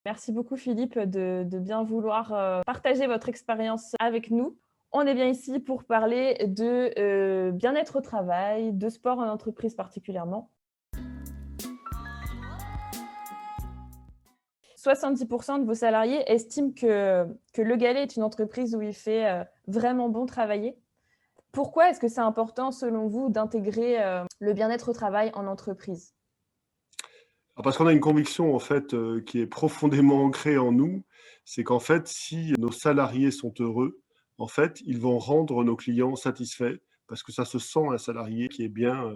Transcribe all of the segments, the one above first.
Merci beaucoup Philippe de bien vouloir partager votre expérience avec nous. On est bien ici pour parler de bien-être au travail, de sport en entreprise particulièrement. 70% de vos salariés estiment que Le Galet est une entreprise où il fait vraiment bon travailler. Pourquoi est-ce que c'est important, selon vous, d'intégrer le bien-être au travail en entreprise? Alors parce qu'on a une conviction en fait, qui est profondément ancrée en nous, c'est qu'en fait, si nos salariés sont heureux, en fait, ils vont rendre nos clients satisfaits parce que ça se sent un salarié qui est bien,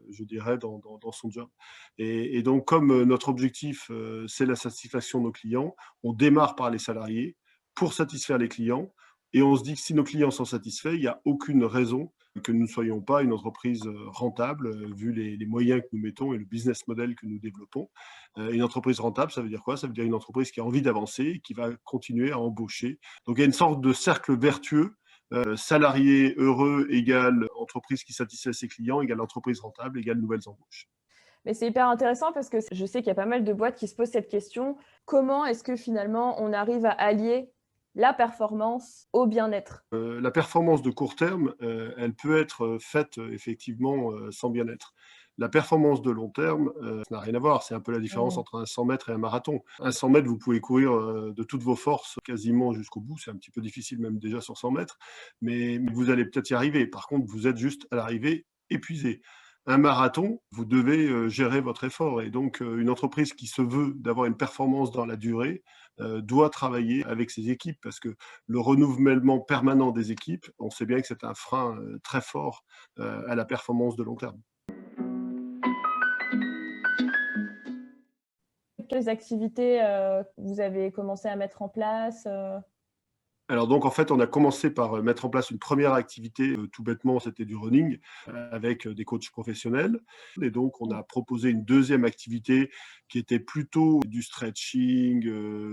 je dirais dans son job et donc comme, notre objectif, c'est la satisfaction de nos clients, on démarre par les salariés pour satisfaire les clients et on se dit que si nos clients sont satisfaits, il y a aucune raison que nous ne soyons pas une entreprise, rentable, vu les moyens que nous mettons et le business model que nous développons. Une entreprise rentable, ça veut dire quoi? Ça veut dire une entreprise qui a envie d'avancer, qui va continuer à embaucher. Donc il y a une sorte de cercle vertueux, salarié heureux égale entreprise qui satisfait ses clients, égale entreprise rentable, égale nouvelles embauches. Mais c'est hyper intéressant parce que je sais qu'il y a pas mal de boîtes qui se posent cette question. Comment est-ce que finalement on arrive à allier la performance au bien-être? La performance de court terme, elle peut être, faite, effectivement, sans bien-être. La performance de long terme, ça n'a rien à voir. C'est un peu la différence Mmh. entre un 100 mètres et un marathon. Un 100 mètres, vous pouvez courir, de toutes vos forces quasiment jusqu'au bout. C'est un petit peu difficile même déjà sur 100 mètres, mais vous allez peut-être y arriver. Par contre, vous êtes juste à l'arrivée épuisé. Un marathon, vous devez, gérer votre effort et donc, une entreprise qui se veut d'avoir une performance dans la durée, doit travailler avec ses équipes parce que le renouvellement permanent des équipes, on sait bien que c'est un frein, très fort, à la performance de long terme. Quelles activités vous avez commencé à mettre en place? Alors donc en fait, on a commencé par, mettre en place une première activité, tout bêtement, c'était du running, avec, des coachs professionnels et donc on Mmh. a proposé une deuxième activité qui était plutôt du stretching,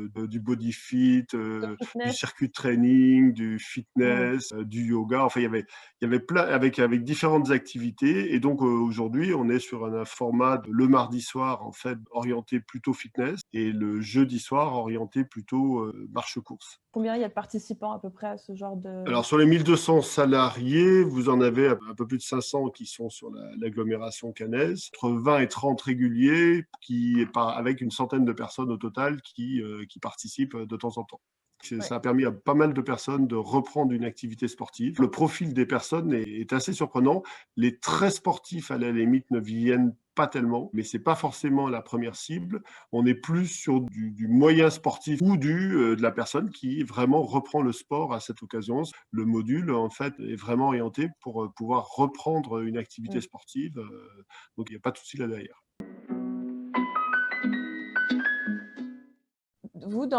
du body fit, Le du fitness? circuit training, du Mmh. fitness, du yoga. Enfin, il y avait plein avec différentes activités et donc, aujourd'hui, on est sur un format de le mardi soir, en fait, orienté plutôt fitness et le jeudi soir orienté plutôt, marche-course. Combien il y a de participants à peu près à ce genre de... Alors sur les 1200 salariés, vous en avez un peu plus de 500 qui sont sur l'agglomération caennaise, entre 20 et 30 réguliers avec une centaine de personnes au total qui participent, de temps en temps. Ouais. Ça a permis à pas mal de personnes de reprendre une activité sportive. Le profil des personnes est assez surprenant. Les très sportifs, à la limite, ne viennent pas tellement, mais c'est pas forcément la première cible. On est plus sur du moyen sportif ou de la personne qui vraiment reprend le sport à cette occasion. Le module, en fait, est vraiment orienté pour, pouvoir reprendre une activité Mmh. sportive, donc il y a pas de souci là derrière. Vous,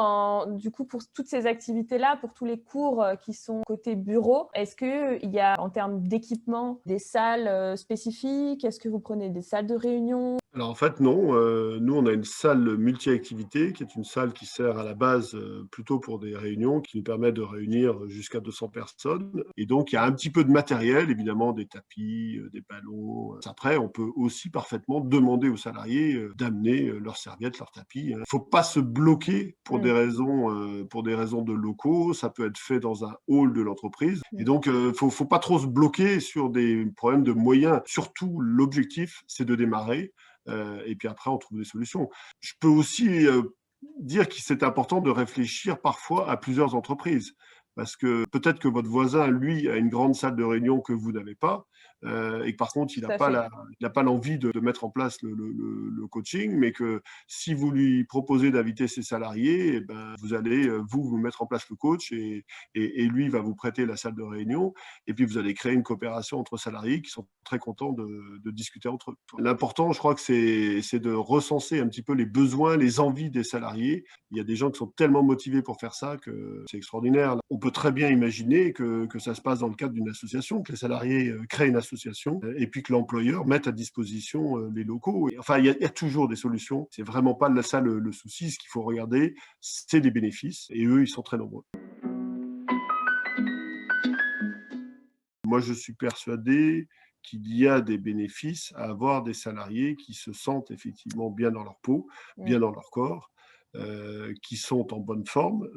du coup, pour toutes ces activités-là, pour tous les cours qui sont côté bureau, est-ce qu'il y a, en termes d'équipement, des salles spécifiques? Est-ce que vous prenez des salles de réunion? Alors en fait non, nous on a une salle multi-activités qui est une salle qui sert à la base, plutôt pour des réunions, qui nous permet de réunir jusqu'à 200 personnes et donc il y a un petit peu de matériel, évidemment des tapis, des ballons, après on peut aussi parfaitement demander aux salariés, d'amener, leurs serviettes, leurs tapis, hein. Faut pas se bloquer Mmh. pour des raisons de locaux, ça peut être fait dans un hall de l'entreprise et Mmh. donc faut pas trop se bloquer sur des problèmes de moyens. Surtout l'objectif, c'est de démarrer. Et puis après, on trouve des solutions. Je peux aussi dire que c'est important de réfléchir parfois à plusieurs entreprises. Parce que peut-être que votre voisin, lui, a une grande salle de réunion que vous n'avez pas, et que par contre, Tout à fait. il n'a pas l'envie de mettre en place le coaching, mais que si vous lui proposez d'inviter ses salariés, eh ben, vous allez, vous mettre en place le coach et lui va vous prêter la salle de réunion. Et puis, vous allez créer une coopération entre salariés qui sont très contents de discuter entre eux. L'important, je crois que c'est de recenser un petit peu les besoins, les envies des salariés. Il y a des gens qui sont tellement motivés pour faire ça que c'est extraordinaire. On peut très bien imaginer que ça se passe dans le cadre d'une association, que les salariés créent une association et puis que l'employeur mette à disposition les locaux. Et, enfin, il y a toujours des solutions. C'est vraiment pas ça le souci. Ce qu'il faut regarder, c'est les bénéfices et eux, ils sont très nombreux. Moi, je suis persuadé qu'il y a des bénéfices à avoir des salariés qui se sentent effectivement bien dans leur peau, Mmh. bien dans leur corps. qui sont en bonne forme.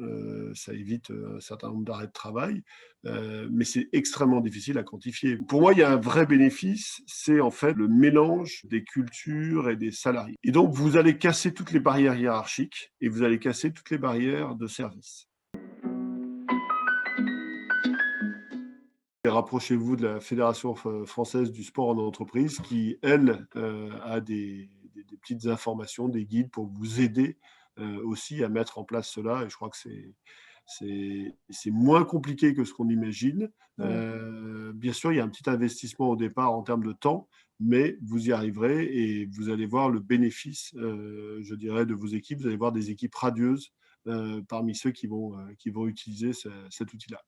Ça évite un certain nombre d'arrêts de travail, mais c'est extrêmement difficile à quantifier. Pour moi, il y a un vrai bénéfice, c'est en fait le mélange des cultures et des salariés. Et donc, vous allez casser toutes les barrières hiérarchiques et vous allez casser toutes les barrières de service. Et rapprochez-vous de la Fédération française du sport en entreprise qui, elle, a des petites informations, des guides pour vous aider aussi à mettre en place cela. Et je crois que c'est moins compliqué que ce qu'on imagine. Oui. Bien sûr, il y a un petit investissement au départ en termes de temps, mais vous y arriverez et vous allez voir le bénéfice, je dirais, de vos équipes. Vous allez voir des équipes radieuses parmi ceux qui vont utiliser cet outil-là.